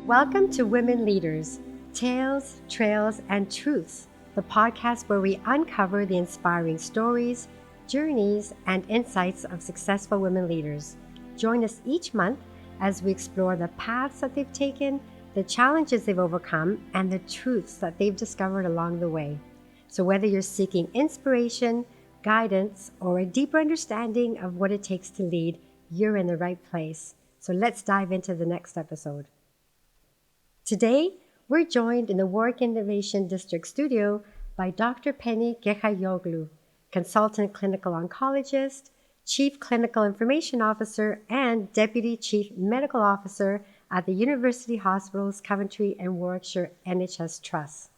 Welcome to Women Leaders, Tales, Trails, and Truths, the podcast where we uncover the inspiring stories, journeys, and insights of successful women leaders. Join us each month as we explore the paths that they've taken, the challenges they've overcome, and the truths that they've discovered along the way. So whether you're seeking inspiration, guidance, or a deeper understanding of what it takes to lead, you're in the right place. So let's dive into the next episode. Today, we're joined in the Warwick Innovation District studio by Dr. Penny Gekayoglu, consultant clinical oncologist, chief clinical information officer, and deputy chief medical officer at the University Hospitals Coventry and Warwickshire NHS Trust.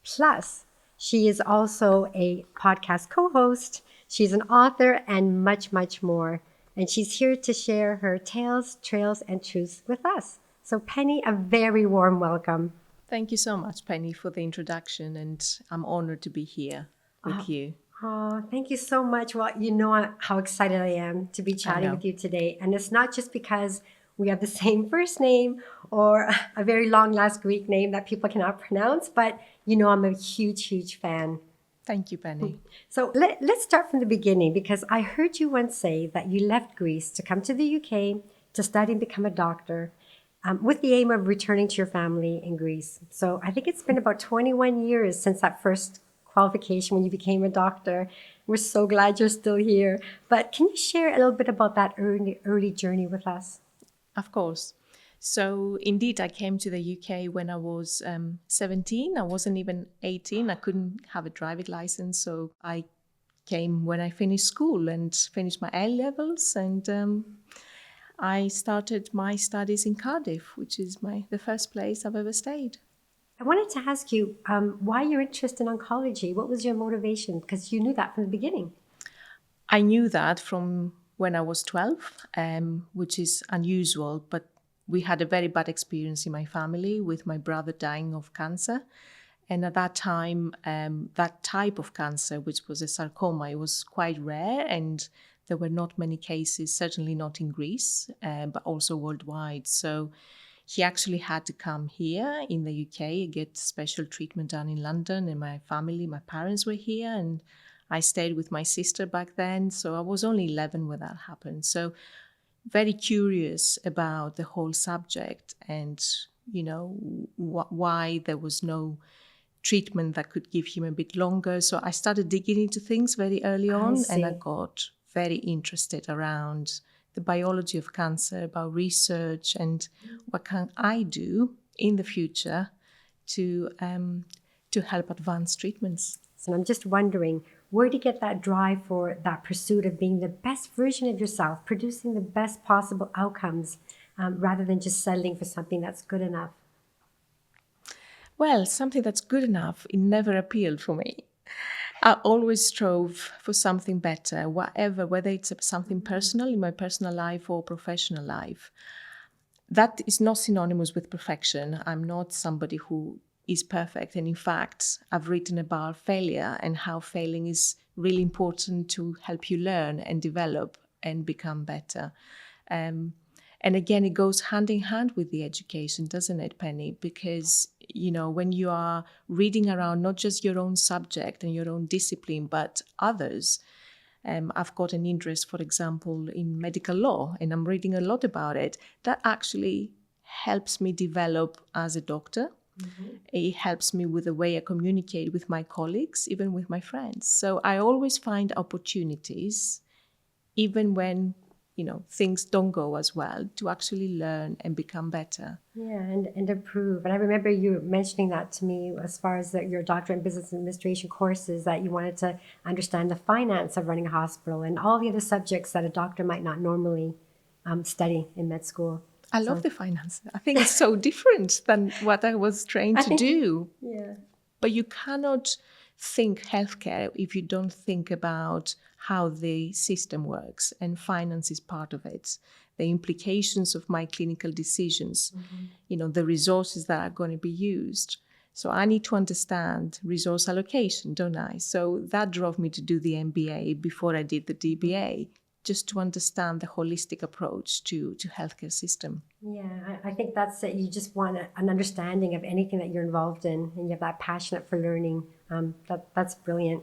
Plus, she is also a podcast co-host, she's an author, and much, much more. And she's here to share her tales, trails, and truths with us. So Penny, a very warm welcome. Thank you so much, Penny, for the introduction, and I'm honored to be here with you. Oh, thank you so much. Well, you know how excited I am to be chatting with you today. And it's not just because we have the same first name or a very long last Greek name that people cannot pronounce, but you know I'm a huge, huge fan. Thank you, Penny. So let's start from the beginning, because I heard you once say that you left Greece to come to the UK to study and become a doctor. With the aim of returning to your family in Greece. So I think it's been about 21 years since that first qualification when you became a doctor. We're so glad you're still here. But can you share a little bit about that early journey with us? Of course. So indeed, I came to the UK when I was 17. I wasn't even 18. I couldn't have a driving license. So I came when I finished school and finished my A-levels, and I started my studies in Cardiff, which is the first place I've ever stayed. I wanted to ask you why you're interested in oncology. What was your motivation? Because you knew that from the beginning. I knew that from when I was 12, which is unusual, but we had a very bad experience in my family with my brother dying of cancer. And at that time, that type of cancer, which was a sarcoma, it was quite rare, and there were not many cases, certainly not in Greece, but also worldwide. So he actually had to come here in the UK, get special treatment done in London, and my family, my parents were here, and I stayed with my sister back then. So I was only 11 when that happened. So very curious about the whole subject and, you know, why there was no treatment that could give him a bit longer. So I started digging into things very early on, and I got very interested around the biology of cancer, about research, and what can I do in the future to help advance treatments. So I'm just wondering, where do you get that drive for that pursuit of being the best version of yourself, producing the best possible outcomes, rather than just settling for something that's good enough? Well, something that's good enough, it never appealed for me. I always strove for something better, whether it's something personal in my personal life or professional life. That is not synonymous with perfection. I'm not somebody who is perfect. And in fact, I've written about failure and how failing is really important to help you learn and develop and become better. And again, it goes hand in hand with the education, doesn't it, Penny? Because, you know, when you are reading around not just your own subject and your own discipline, but others, I've got an interest, for example, in medical law, and I'm reading a lot about it. That actually helps me develop as a doctor. Mm-hmm. It helps me with the way I communicate with my colleagues, even with my friends. So I always find opportunities, even when things don't go as well, to actually learn and become better. Yeah, and improve. And I remember you mentioning that to me as far as your doctorate in business administration courses, that you wanted to understand the finance of running a hospital and all the other subjects that a doctor might not normally study in med school. I love the finance. I think it's so different than what I was trained to do. Yeah. But you cannot think healthcare if you don't think about how the system works, and finance is part of it. The implications of my clinical decisions, the resources that are going to be used. So I need to understand resource allocation, don't I? So that drove me to do the MBA before I did the DBA. just to understand the holistic approach to healthcare system. Yeah, I think that's it. You just want an understanding of anything that you're involved in, and you have that passionate for learning. That's brilliant.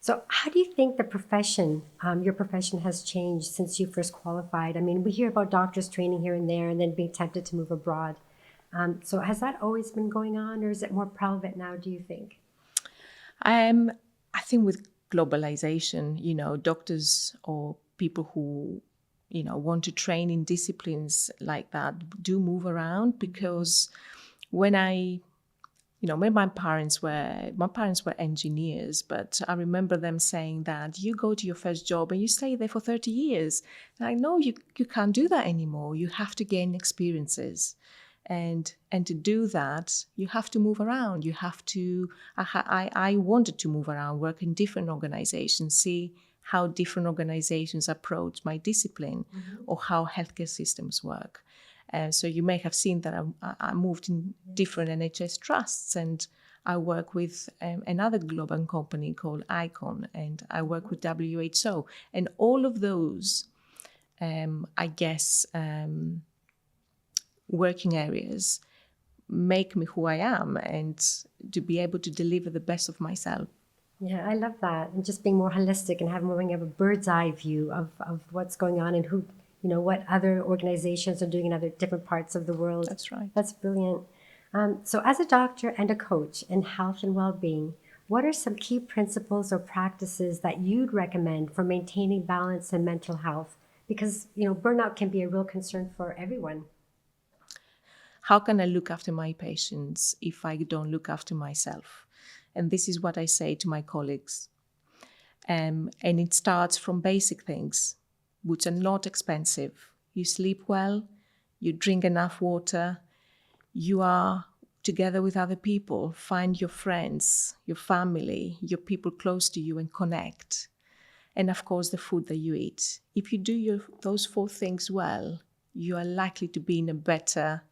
So, how do you think the profession, your profession, has changed since you first qualified? I mean, we hear about doctors training here and there, and then being tempted to move abroad. So, has that always been going on, or is it more prevalent now? Do you think? I think with globalization, doctors or people who, want to train in disciplines like that do move around, because when my parents were engineers, but I remember them saying that you go to your first job and you stay there for 30 years. And I know you can't do that anymore. You have to gain experiences. And to do that, you have to move around. You have to. I wanted to move around, work in different organizations, see how different organizations approach my discipline, or how healthcare systems work. So you may have seen that I moved in different NHS trusts, and I work with another global company called ICON, and I work with WHO, and all of those, I guess. Working areas make me who I am, and to be able to deliver the best of myself. Yeah, I love that. And just being more holistic and having a bird's eye view of what's going on and who, what other organizations are doing in other different parts of the world. That's right. That's brilliant. So as a doctor and a coach in health and well-being, what are some key principles or practices that you'd recommend for maintaining balance and mental health? Because, burnout can be a real concern for everyone. How can I look after my patients if I don't look after myself? And this is what I say to my colleagues. And it starts from basic things, which are not expensive. You sleep well, you drink enough water, you are together with other people, find your friends, your family, your people close to you, and connect. And of course, the food that you eat. If you do those 4 things well, you are likely to be in a better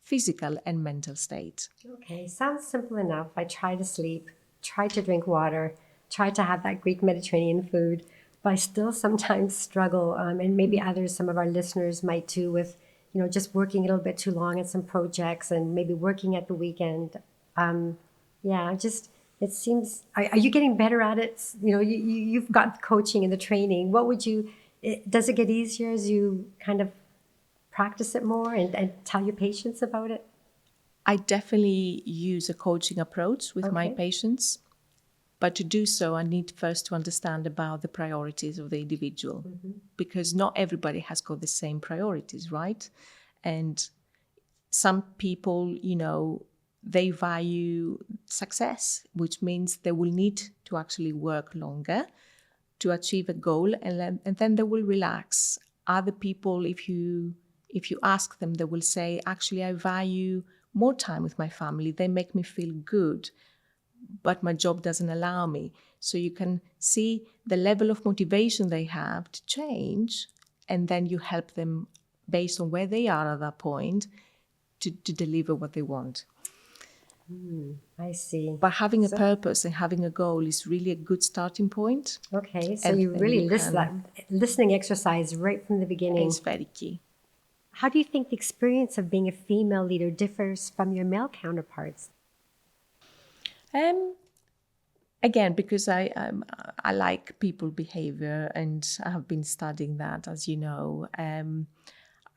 physical and mental state. Okay, sounds simple enough. I try to sleep, try to drink water, try to have that Greek Mediterranean food, but I still sometimes struggle, and maybe others, some of our listeners might too, with just working a little bit too long at some projects and maybe working at the weekend. It seems. Are you getting better at it? You've got the coaching and the training. Does it get easier as you kind of practice it more and tell your patients about it? I definitely use a coaching approach with my patients, but to do so, I need first to understand about the priorities of the individual, because not everybody has got the same priorities, right? And some people, they value success, which means they will need to actually work longer to achieve a goal, and then they will relax. Other people, if you ask them, they will say, actually, I value more time with my family. They make me feel good, but my job doesn't allow me. So you can see the level of motivation they have to change, and then you help them based on where they are at that point to deliver what they want. I see. But having a purpose and having a goal is really a good starting point. Okay, so you really list that listening exercise right from the beginning. It's very key. How do you think the experience of being a female leader differs from your male counterparts? Again, because I like people behavior, and I have been studying that, as you know.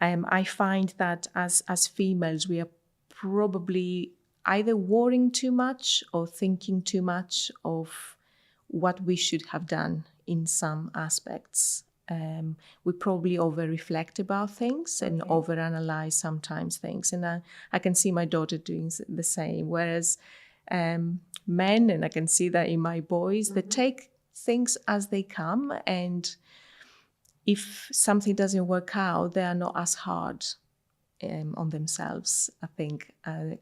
I find that as females, we are probably either worrying too much or thinking too much of what we should have done in some aspects. We probably over-reflect about things and over-analyze sometimes things. And I can see my daughter doing the same. Whereas men, and I can see that in my boys, they take things as they come. And if something doesn't work out, they are not as hard on themselves, I think,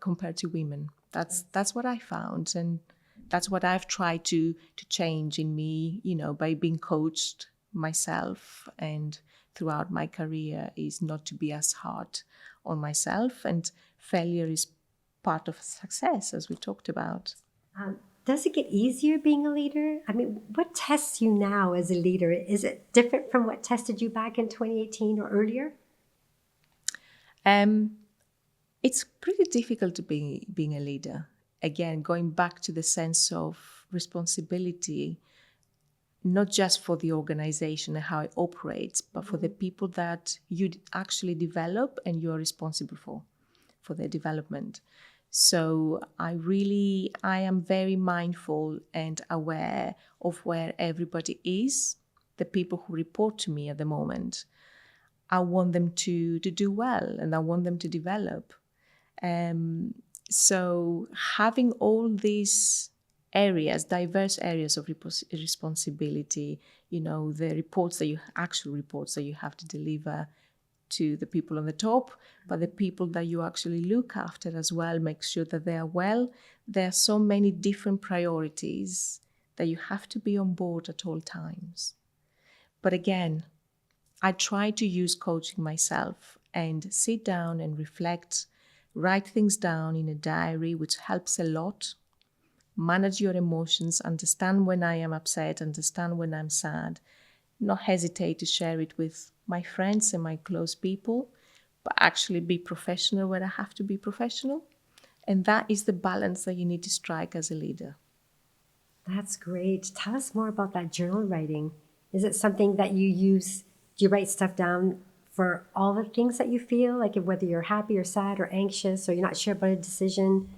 compared to women. That's what I found. And that's what I've tried to change in me, by being coached myself and throughout my career, is not to be as hard on myself. And failure is part of success, as we talked about. Does it get easier being a leader? I mean, what tests you now as a leader? Is it different from what tested you back in 2018 or earlier? It's pretty difficult to be being a leader. Again, going back to the sense of responsibility, not just for the organization and how it operates, but for the people that you actually develop and you're responsible for their development. So I am very mindful and aware of where everybody is, the people who report to me at the moment. I want them to do well and I want them to develop. So having all these areas, diverse areas of responsibility, the actual reports that you have to deliver to the people on the top, but the people that you actually look after as well, make sure that they are well. There are so many different priorities that you have to be on board at all times. But again, I try to use coaching myself and sit down and reflect, write things down in a diary, which helps a lot. Manage your emotions, understand when I am upset, understand when I'm sad, not hesitate to share it with my friends and my close people, but actually be professional where I have to be professional. And that is the balance that you need to strike as a leader. That's great. Tell us more about that journal writing. Is it something that you use? Do you write stuff down for all the things that you feel, like whether you're happy or sad or anxious or you're not sure about a decision?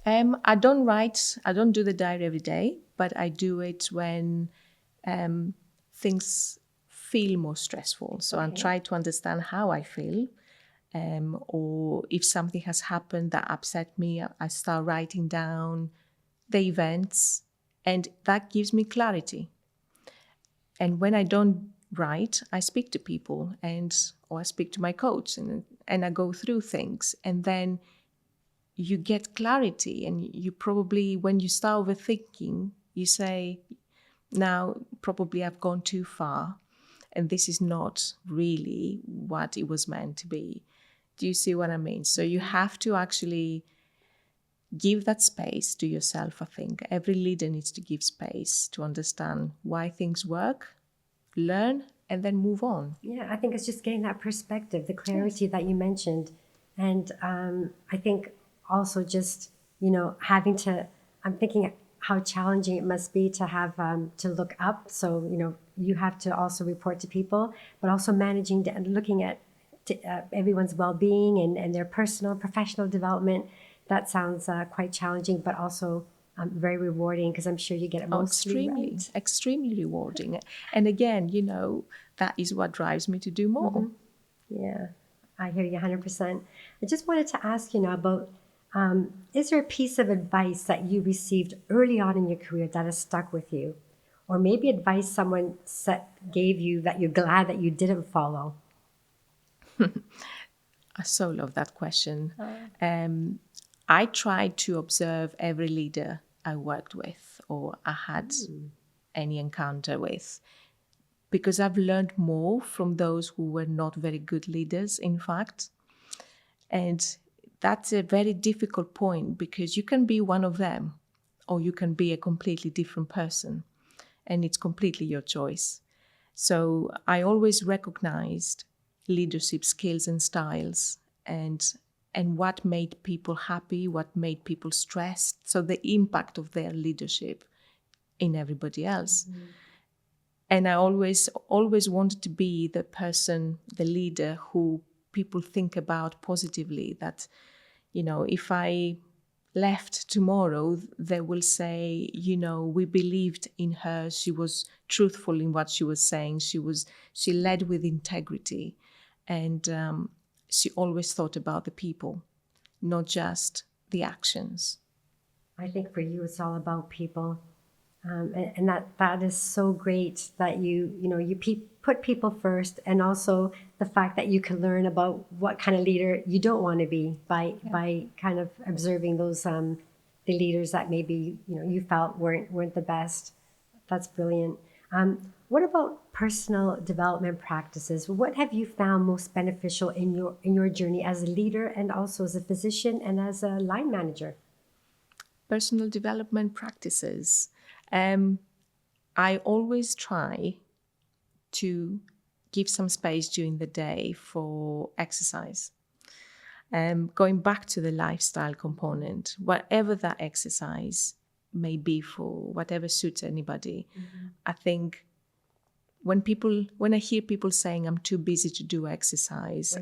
I don't do the diary every day, but I do it when things feel more stressful. So I try to understand how I feel, or if something has happened that upset me, I start writing down the events, and that gives me clarity. And when I don't write, I speak to people or I speak to my coach and I go through things, and then you get clarity, and you probably, when you start overthinking, you say, now probably I've gone too far and this is not really what it was meant to be. Do you see what I mean? So you have to actually give that space to yourself. I think every leader needs to give space to understand why things work, learn, and then move on. Yeah, I think it's just getting that perspective, the clarity that you mentioned. And I think also just, having to, I'm thinking how challenging it must be to have to look up. So, you have to also report to people, but also managing and looking at everyone's well-being and their personal, professional development. That sounds quite challenging, but also very rewarding, because I'm sure you get it mostly right. Extremely rewarding. And again, that is what drives me to do more. Mm-hmm. Yeah, I hear you 100%. I just wanted to ask you now about, is there a piece of advice that you received early on in your career that has stuck with you? Or maybe advice someone gave you that you're glad that you didn't follow? I so love that question. I tried to observe every leader I worked with or I had any encounter with, because I've learned more from those who were not very good leaders, in fact. And that's a very difficult point, because you can be one of them or you can be a completely different person, and it's completely your choice. So I always recognized leadership skills and styles, and what made people happy, what made people stressed, so the impact of their leadership in everybody else. Mm-hmm. And I always wanted to be the person, the leader who people think about positively, that, if I left tomorrow, they will say, we believed in her, she was truthful in what she was saying, she led with integrity, and she always thought about the people, not just the actions. I think for you, it's all about people. And that is so great that you put people first, and also the fact that you can learn about what kind of leader you don't want to be by kind of observing those the leaders that maybe you felt weren't the best. That's brilliant. What about personal development practices? What have you found most beneficial in your journey as a leader, and also as a physician and as a line manager? personal development practices. I always try to give some space during the day for exercise. Going back to the lifestyle component, whatever that exercise may be for, whatever suits anybody, I think when I hear people saying I'm too busy to do exercise,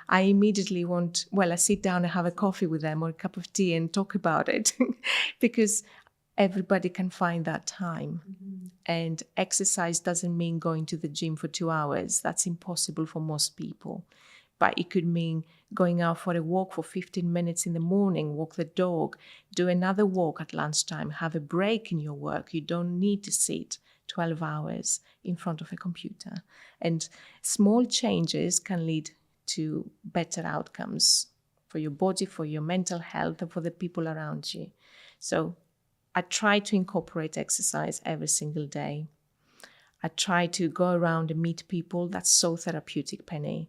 I immediately I sit down and have a coffee with them or a cup of tea and talk about it because everybody can find that time. And exercise doesn't mean going to the gym for 2 hours. That's impossible for most people. But it could mean going out for a walk for 15 minutes in the morning, walk the dog, do another walk at lunchtime, have a break in your work. You don't need to sit 12 hours in front of a computer. And small changes can lead to better outcomes for your body, for your mental health, and for the people around you. So I try to incorporate exercise every single day. I try to go around and meet people. That's so therapeutic, Penny.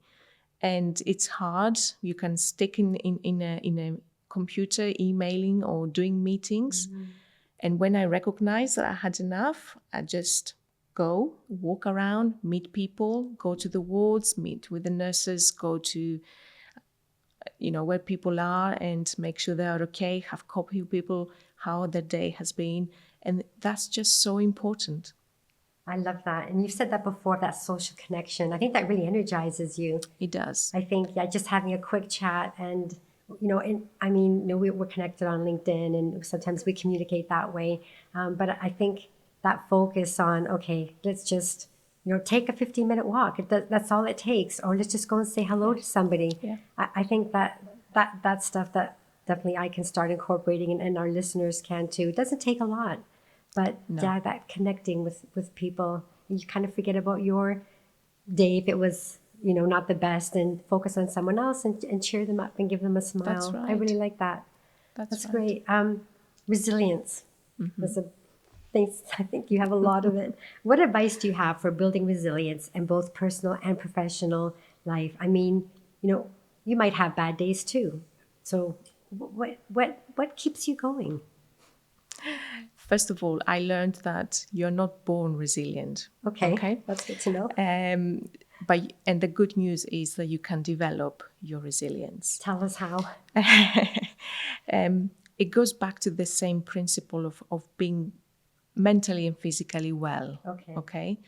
And it's hard. You can stick in a computer, emailing or doing meetings. And when I recognize that I had enough, I just go, walk around, meet people, go to the wards, meet with the nurses, go to, where people are and make sure they are okay, have coffee with people, how their day has been. And that's just so important. I love that. And you've said that before, that social connection. I think that really energizes you. It does. I think, just having a quick chat and, we're connected on LinkedIn and sometimes we communicate that way. But I think that focus on, okay, let's just, take a 15-minute walk. That's all it takes. Or let's just go and say hello to somebody. Yeah. I think that stuff that definitely I can start incorporating and our listeners can too. It doesn't take a lot. But that connecting with people, you kind of forget about your day if it was, not the best, and focus on someone else and cheer them up and give them a smile. That's right. I really like that. That's right. Great. Resilience was a thing. I think you have a lot of it. What advice do you have for building resilience in both personal and professional life? I mean, you might have bad days too. So what keeps you going? First of all, I learned that you're not born resilient. Okay. That's good to know. And the good news is that you can develop your resilience. Tell us how. It goes back to the same principle of being mentally and physically well. Okay.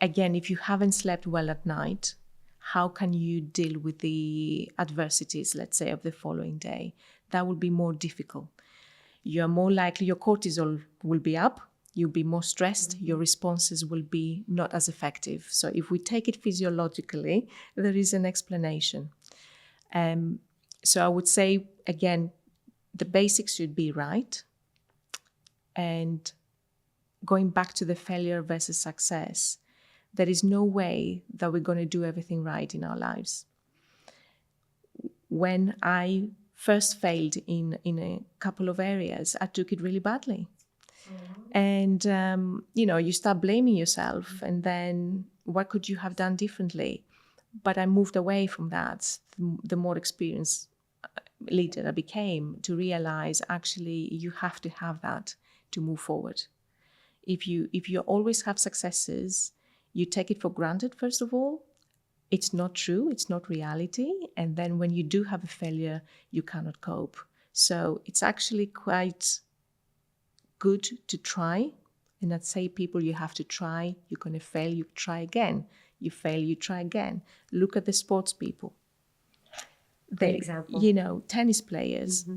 Again, if you haven't slept well at night, how can you deal with the adversities, let's say, of the following day? That will be more difficult. You're more likely, your cortisol will be up, you'll be more stressed, your responses will be not as effective. So if we take it physiologically, there is an explanation. So I would say, again, the basics should be right. And going back to the failure versus success, there is no way that we're going to do everything right in our lives. When I first failed in a couple of areas, I took it really badly. And, you start blaming yourself, and then what could you have done differently? But I moved away from that. The more experienced leader I became, to realize actually you have to have that to move forward. If you always have successes, you take it for granted, first of all. It's not true, it's not reality. And then when you do have a failure, you cannot cope. So it's actually quite good to try. And I'd say people, you have to try. You're going to fail, you try again. You fail, you try again. Look at the sports people. Great example. Tennis players.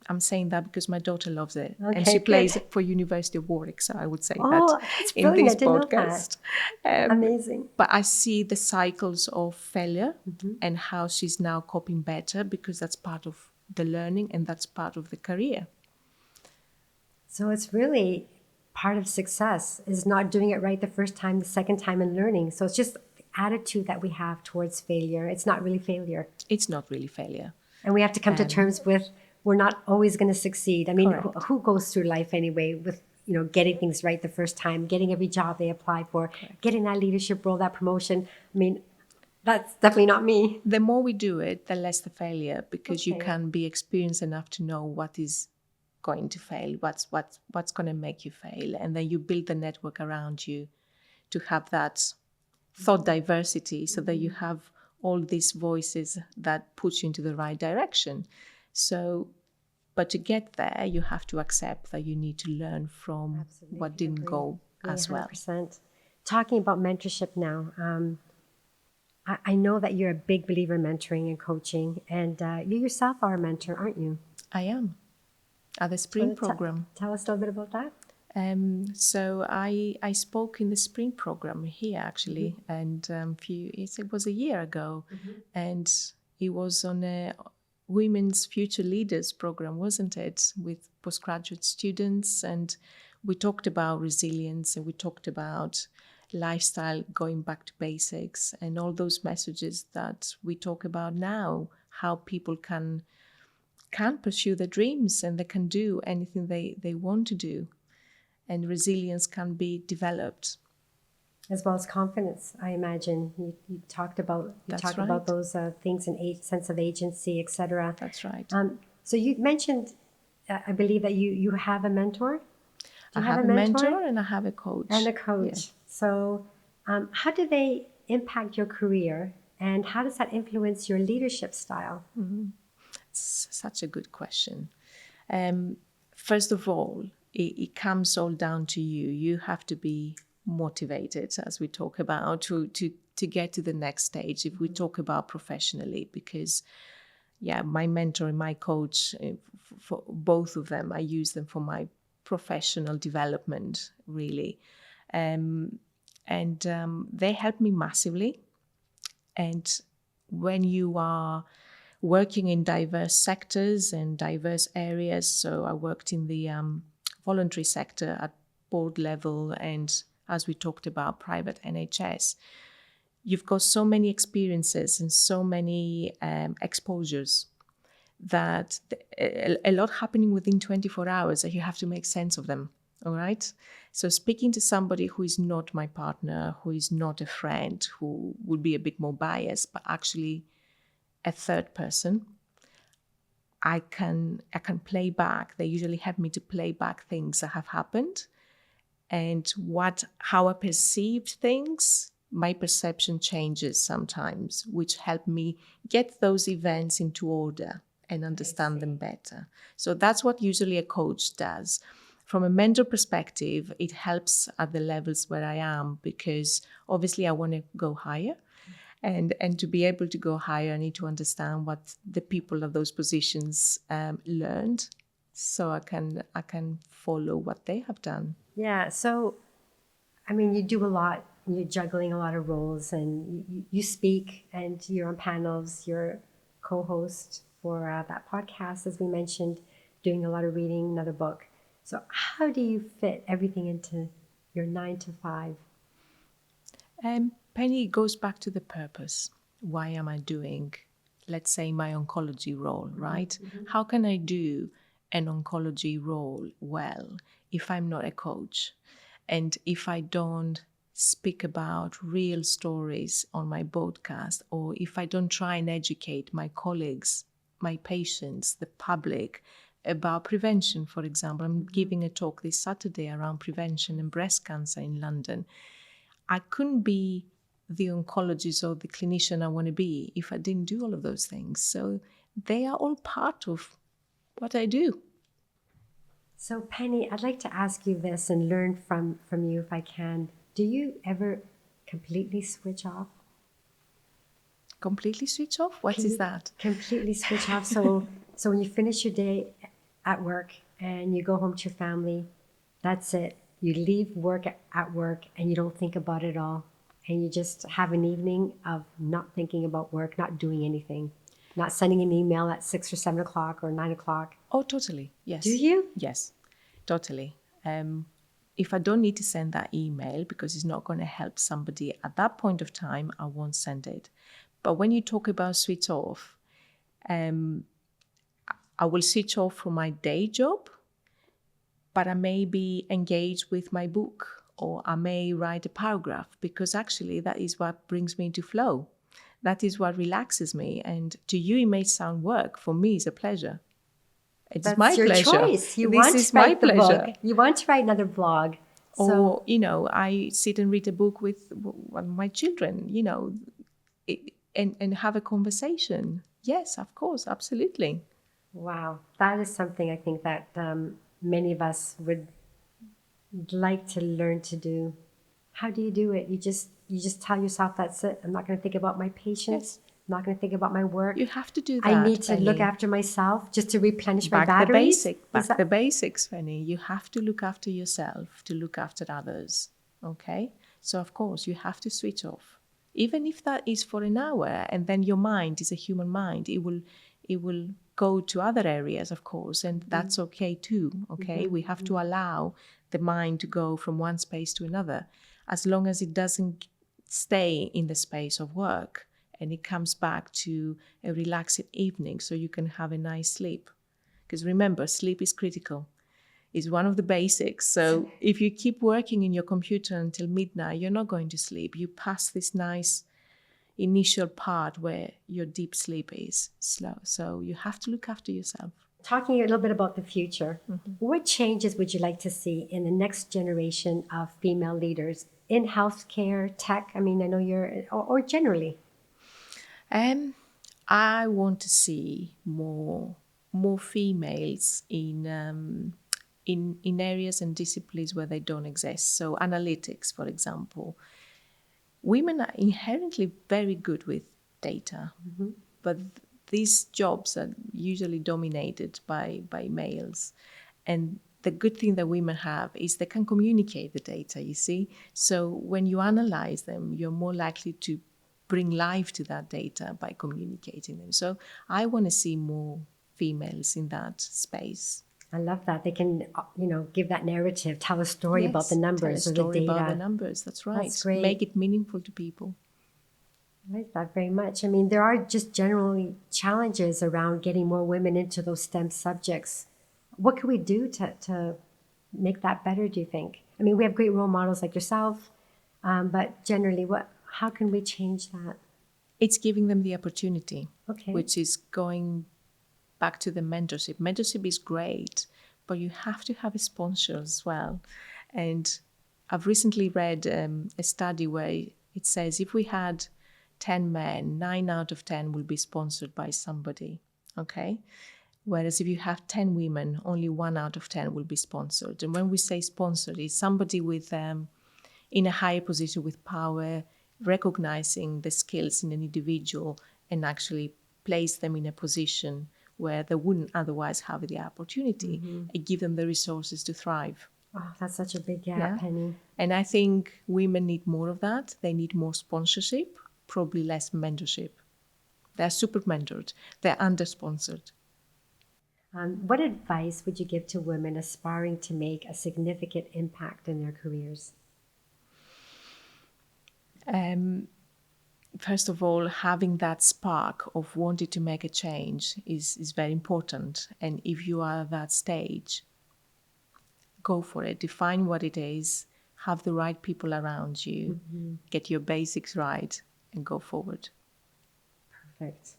I'm saying that because my daughter loves it. And she plays for University of Warwick, so I would say that in this podcast. Amazing. But I see the cycles of failure and how she's now coping better, because that's part of the learning and that's part of the career. So it's really part of success is not doing it right the first time, the second time, and learning. So it's just the attitude that we have towards failure. It's not really failure. It's not really failure. And we have to come to terms with we're not always going to succeed. I mean, who goes through life anyway with, getting things right the first time, getting every job they apply for, getting that leadership role, that promotion. I mean, that's definitely not me. The more we do it, the less the failure, because you can be experienced enough to know what is going to fail? What's going to make you fail? And then you build the network around you to have that thought diversity, so that you have all these voices that push you into the right direction. So, but to get there, you have to accept that you need to learn from Absolutely. what didn't Agree. go as well. 100%. Talking about mentorship now, I know that you're a big believer in mentoring and coaching, and you yourself are a mentor, aren't you? I am at the spring So program. Tell us a little bit about that. So I spoke in the spring program here actually, and it was a year ago, and it was on a Women's Future Leaders program, wasn't it, with postgraduate students, and we talked about resilience and we talked about lifestyle, going back to basics, and all those messages that we talk about now, how people can pursue their dreams and they can do anything they want to do. And resilience can be developed. As well as confidence, I imagine. You talked about about those things in sense of agency, etc. That's right. So you mentioned, I believe that you have a mentor. I have a mentor and I have a coach. And a coach. Yeah. So how do they impact your career, and how does that influence your leadership style? It's such a good question. First of all, it comes all down to you. You have to be motivated, as we talk about, to get to the next stage. If we talk about professionally, because my mentor and my coach, for both of them, I use them for my professional development, really, and they help me massively. And when you are working in diverse sectors and diverse areas, so I worked in the voluntary sector at board level, and as we talked about, private NHS, you've got so many experiences and so many exposures that a lot happening within 24 hours that you have to make sense of them. All right. So speaking to somebody who is not my partner, who is not a friend, who would be a bit more biased, but actually a third person, I can play back. They usually help me to play back things that have happened, and how I perceived things. My perception changes sometimes, which help me get those events into order and understand them better. So that's what usually a coach does. From a mentor perspective, it helps at the levels where I am, because obviously I want to go higher. And to be able to go higher, I need to understand what the people of those positions learned, so I can follow what they have done. Yeah. So, I mean, you do a lot. You're juggling a lot of roles, and you speak, and you're on panels. You're co-host for that podcast, as we mentioned, doing a lot of reading, another book. So, how do you fit everything into your 9 to 5? Penny, goes back to the purpose. Why am I doing, let's say, my oncology role, right? Mm-hmm. How can I do an oncology role well if I'm not a coach? And if I don't speak about real stories on my podcast, or if I don't try and educate my colleagues, my patients, the public, about prevention, for example. I'm giving a talk this Saturday around prevention and breast cancer in London. I couldn't be the oncologist or the clinician I want to be if I didn't do all of those things. So they are all part of what I do. So Penny, I'd like to ask you this and learn from you if I can. Do you ever completely switch off? Completely switch off? What is that? Completely switch off. So when you finish your day at work and you go home to your family, that's it. You leave work at work and you don't think about it all. And you just have an evening of not thinking about work, not doing anything, not sending an email at 6 or 7 o'clock or 9 o'clock. Oh, totally. Yes. Do you? Yes, totally. If I don't need to send that email because it's not going to help somebody at that point of time, I won't send it. But when you talk about switch off, I will switch off from my day job, but I may be engaged with my book, or I may write a paragraph, because actually that is what brings me into flow. That is what relaxes me. And to you, it may sound work. For me, it's a pleasure. It's That's my your pleasure. choice. You This want is to my write the pleasure. book. You want to write another blog. Or, I sit and read a book with one of my children, and have a conversation. Yes, of course, absolutely. Wow, that is something I think that many of us would like to learn to do. How do you do it? You just tell yourself, that's it. I'm not going to think about my patients. Yes. I'm not going to think about my work. You have to do I that, need to look Penny. after myself just to replenish my batteries. Back the basics, Penny. You have to look after yourself to look after others. Okay? So of course you have to switch off. Even if that is for an hour, and then your mind is a human mind, it will go to other areas, of course, and that's okay too. Okay? We have to allow the mind to go from one space to another, as long as it doesn't stay in the space of work, and it comes back to a relaxing evening so you can have a nice sleep. Because remember, sleep is critical. It's one of the basics. So if you keep working in your computer until midnight, you're not going to sleep. You pass this nice initial part where your deep sleep is slow. So you have to look after yourself. Talking a little bit about the future, what changes would you like to see in the next generation of female leaders in healthcare, tech? I mean, I know or generally. I want to see more females in areas and disciplines where they don't exist. So analytics, for example. Women are inherently very good with data, but these jobs are usually dominated by males. And the good thing that women have is they can communicate the data, you see. So when you analyze them, you're more likely to bring life to that data by communicating them. So I want to see more females in that space. I love that. They can, give that narrative, tell a story about the numbers tell a or the story data. about the numbers. That's right. That's great. Make it meaningful to people. I like that very much. I mean, there are just generally challenges around getting more women into those STEM subjects. What can we do to make that better, do you think? I mean, we have great role models like yourself, but generally, how can we change that? It's giving them the opportunity, Okay. which is going back to the mentorship. Mentorship is great, but you have to have a sponsor as well. And I've recently read a study where it says if we had 10 men, 9 out of 10 will be sponsored by somebody, okay? Whereas if you have 10 women, only 1 out of 10 will be sponsored. And when we say sponsored, it's somebody with in a higher position with power, recognizing the skills in an individual and actually place them in a position where they wouldn't otherwise have the opportunity and give them the resources to thrive. Oh, that's such a big gap, Penny. And I think women need more of that. They need more sponsorship, probably less mentorship. They're super mentored. They're under-sponsored. What advice would you give to women aspiring to make a significant impact in their careers? First of all, having that spark of wanting to make a change is very important. And if you are at that stage, go for it. Define what it is. Have the right people around you. Get your basics right and go forward. Perfect.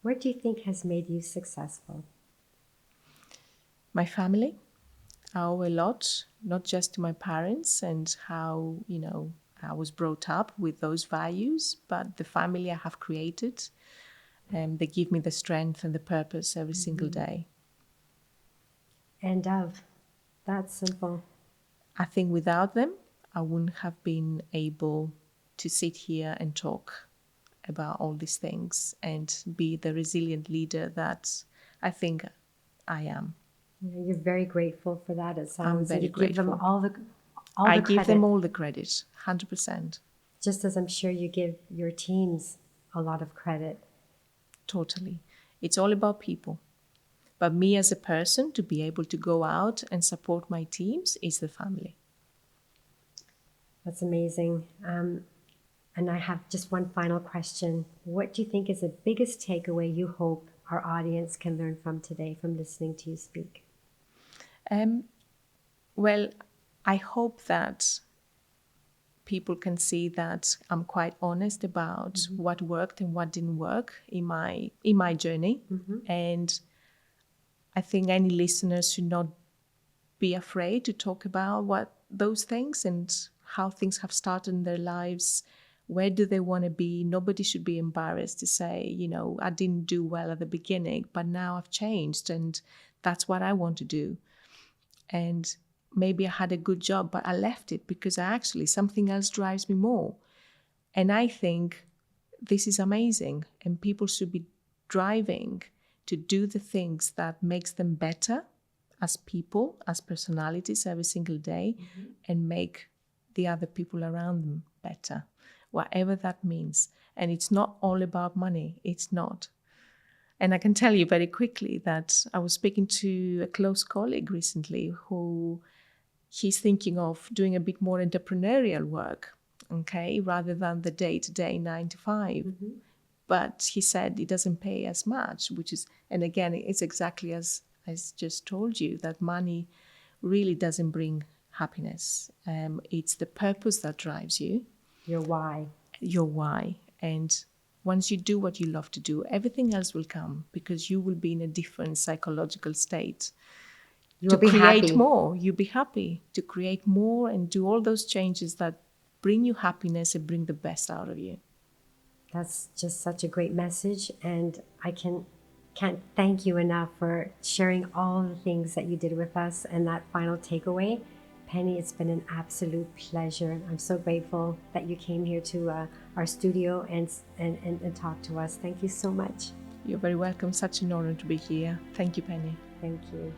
What do you think has made you successful? My family. I owe a lot, not just to my parents and how, I was brought up with those values, but the family I have created. They give me the strength and the purpose every single day. And that's simple. I think without them, I wouldn't have been able to sit here and talk about all these things and be the resilient leader that I think I am. You're very grateful for that. It sounds. I'm very you give them grateful. all the I credit. give them all the credit, 100%. Just as I'm sure you give your teams a lot of credit. Totally. It's all about people. But me as a person, to be able to go out and support my teams is the family. That's amazing. And I have just one final question. What do you think is the biggest takeaway you hope our audience can learn from today from listening to you speak? Well, I hope that people can see that I'm quite honest about what worked and what didn't work in my journey. And I think any listeners should not be afraid to talk about what those things and how things have started in their lives. Where do they want to be? Nobody should be embarrassed to say, I didn't do well at the beginning, but now I've changed and that's what I want to do. And maybe I had a good job, but I left it because something else drives me more. And I think this is amazing, and people should be driving to do the things that makes them better as people, as personalities every single day, and make the other people around them better, whatever that means. And it's not all about money. It's not. And I can tell you very quickly that I was speaking to a close colleague recently who he's thinking of doing a bit more entrepreneurial work, okay, rather than the day-to-day 9 to 5. But he said it doesn't pay as much, and again, it's exactly as I just told you, that money really doesn't bring happiness. It's the purpose that drives you. Your why. Your why. And once you do what you love to do, everything else will come because you will be in a different psychological state. You'll be create happy. more. You'll be happy to create more and do all those changes that bring you happiness and bring the best out of you. That's just such a great message, and I can't thank you enough for sharing all the things that you did with us and that final takeaway. Penny, it's been an absolute pleasure. I'm so grateful that you came here to our studio and talk to us. Thank you so much. You're very welcome. Such an honor to be here. Thank you, Penny. Thank you.